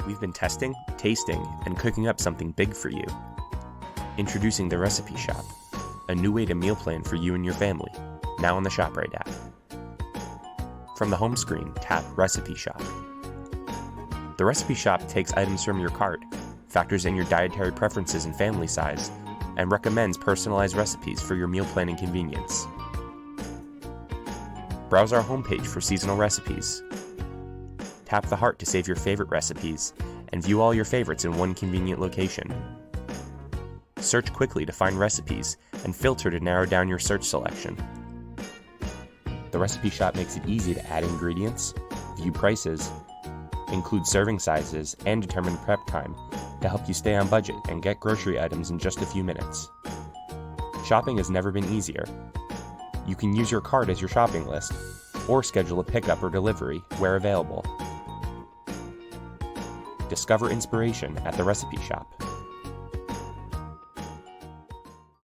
We've been testing, tasting, and cooking up something big for you. Introducing the Recipe Shop, a new way to meal plan for you and your family, now on the ShopRite app. From the home screen, tap Recipe Shop. The Recipe Shop takes items from your cart, factors in your dietary preferences and family size, and recommends personalized recipes for your meal planning convenience. Browse our homepage for seasonal recipes. Tap the heart to save your favorite recipes and view all your favorites in one convenient location. Search quickly to find recipes and filter to narrow down your search selection. The Recipe Shop makes it easy to add ingredients, view prices, include serving sizes, and determine prep time to help you stay on budget and get grocery items in just a few minutes. Shopping has never been easier. You can use your cart as your shopping list, or schedule a pickup or delivery where available. Discover inspiration at the Recipe Shop.